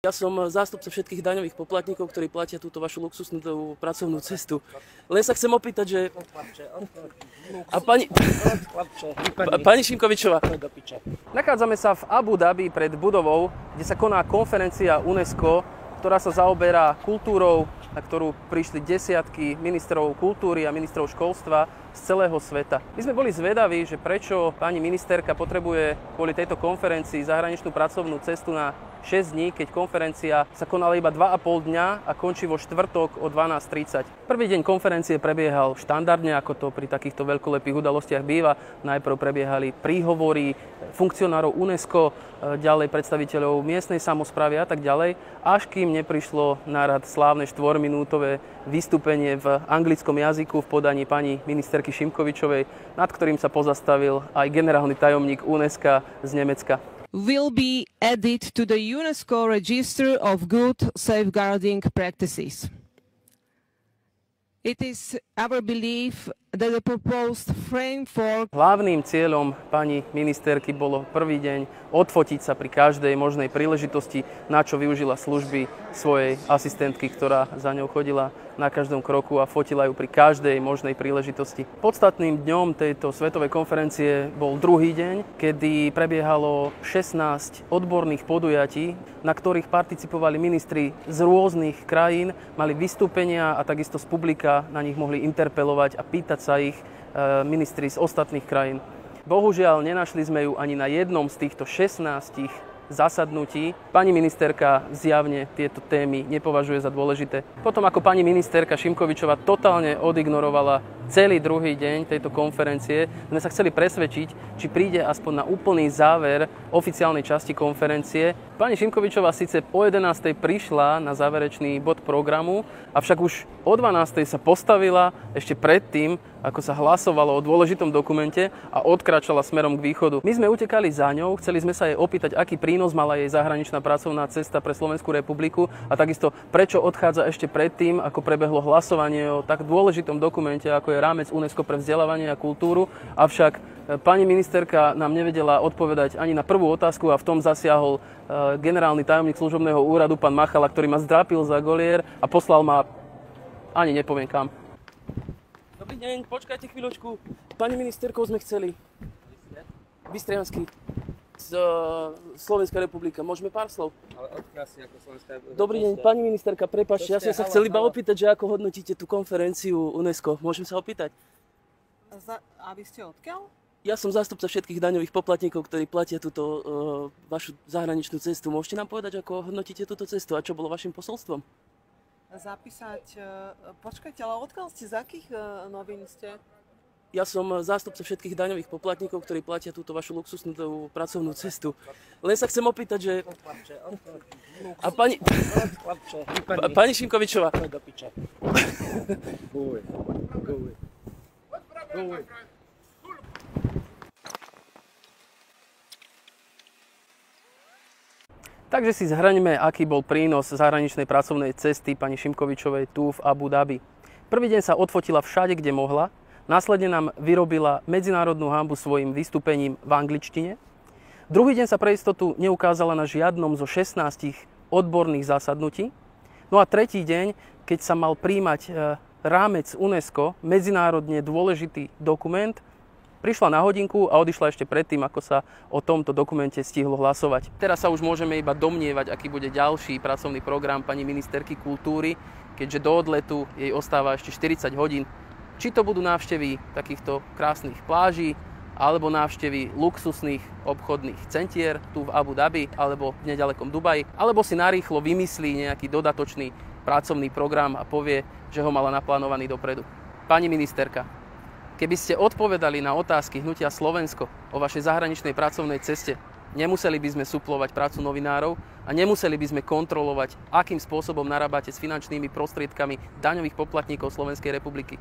Ja som zástupca všetkých daňových poplatníkov, ktorí platia túto vašu luxusnú pracovnú cestu. Len sa chcem opýtať, že... A pani Šimkovičová, nachádzame sa v Abu Dhabi pred budovou, kde sa koná konferencia UNESCO, ktorá sa zaoberá kultúrou, na ktorú prišli desiatky ministrov kultúry a ministrov školstva z celého sveta. My sme boli zvedaví, že prečo pani ministerka potrebuje kvôli tejto konferencii zahraničnú pracovnú cestu na 6 dní, keď konferencia sa konala iba 2,5 dňa a končí vo štvrtok o 12:30. Prvý deň konferencie prebiehal štandardne, ako to pri takýchto veľkolepých udalostiach býva. Najprv prebiehali príhovory funkcionárov UNESCO, ďalej predstaviteľov miestnej samosprávy a tak ďalej, až kým neprišlo na rad slávne 4-minútové vystúpenie v anglickom jazyku v podaní pani ministerky Šimkovičovej, nad ktorým sa pozastavil aj generálny tajomník UNESCO z Nemecka. Will be added to the UNESCO Register of Good Safeguarding Practices. It is our belief that the proposed framework... Hlavným cieľom pani ministerky bolo prvý deň odfotiť sa pri každej možnej príležitosti, na čo využila služby svojej asistentky, ktorá za ňou chodila na každom kroku a fotila ju pri každej možnej príležitosti. Podstatným dňom tejto svetovej konferencie bol druhý deň, kedy prebiehalo 16 odborných podujatí, na ktorých participovali ministri z rôznych krajín, mali vystúpenia a takisto z publika na nich mohli interpelovať a pýtať sa ich ministri z ostatných krajín. Bohužiaľ, nenašli sme ju ani na jednom z týchto 16 zasadnutí. Pani ministerka zjavne tieto témy nepovažuje za dôležité. Potom, ako pani ministerka Šimkovičová totálne odignorovala celý druhý deň tejto konferencie, sme sa chceli presvedčiť, či príde aspoň na úplný záver oficiálnej časti konferencie. Pani Šimkovičová síce o 11:00 prišla na záverečný bod programu, avšak už o 12:00 sa postavila ešte predtým, ako sa hlasovalo o dôležitom dokumente a odkračala smerom k východu. My sme utekali za ňou, chceli sme sa jej opýtať, aký prínos mala jej zahraničná pracovná cesta pre Slovenskú republiku a takisto prečo odchádza ešte predtým, ako prebehlo hlasovanie o tak dôležitom dokumente, ako je rámec UNESCO pre vzdelávanie a kultúru. Avšak pani ministerka nám nevedela odpovedať ani na prvú otázku a v tom zasiahol generálny tajomník služobného úradu, pán Machala, ktorý ma zdrápil za golier a poslal ma, ani nepoviem kam. Dobrý deň, počkajte chvíľočku. Pani ministerkou sme chceli. Bystriansky. Z Slovenská republika. Môžeme pár slov? Ale odkiaľ si ako Slovenská republika? Dobrý deň, pani ministerka, prepáčte, ja som sa chcel iba opýtať, že ako hodnotíte tú konferenciu UNESCO. Môžem sa opýtať? A vy ste odkiaľ? Ja som zástupca všetkých daňových poplatníkov, ktorí platia túto vašu zahraničnú cestu. Môžete nám povedať, ako hodnotíte túto cestu a čo bolo vašim posolstvom? Zapísať... Počkajte, ale odkiaľ ste? Z akých novín ste? Ja som zástupca všetkých daňových poplatníkov, ktorí platia túto vašu luxusnú pracovnú cestu. Len sa chcem opýtať, že... A pani Šimkovičová... Takže si zhrňme, aký bol prínos zahraničnej pracovnej cesty pani Šimkovičovej tu v Abu Dhabi. Prvý deň sa odfotila všade, kde mohla. Následne nám vyrobila medzinárodnú hanbu svojim vystúpením v angličtine. Druhý deň sa pre istotu neukázala na žiadnom zo 16 odborných zasadnutí. No a tretí deň, keď sa mal príjmať rámec UNESCO, medzinárodne dôležitý dokument, prišla na hodinku a odišla ešte predtým, ako sa o tomto dokumente stihlo hlasovať. Teraz sa už môžeme iba domnievať, aký bude ďalší pracovný program pani ministerky kultúry, keďže do odletu jej ostáva ešte 40 hodín. Či to budú návštevy takýchto krásnych pláží, alebo návštevy luxusných obchodných centier tu v Abu Dhabi, alebo v nedalekom Dubaji, alebo si narýchlo vymyslí nejaký dodatočný pracovný program a povie, že ho mala naplánovaný dopredu. Pani ministerka, keby ste odpovedali na otázky Hnutia Slovensko o vašej zahraničnej pracovnej ceste, nemuseli by sme suplovať prácu novinárov a nemuseli by sme kontrolovať, akým spôsobom narábate s finančnými prostriedkami daňových poplatníkov Slovenskej republiky.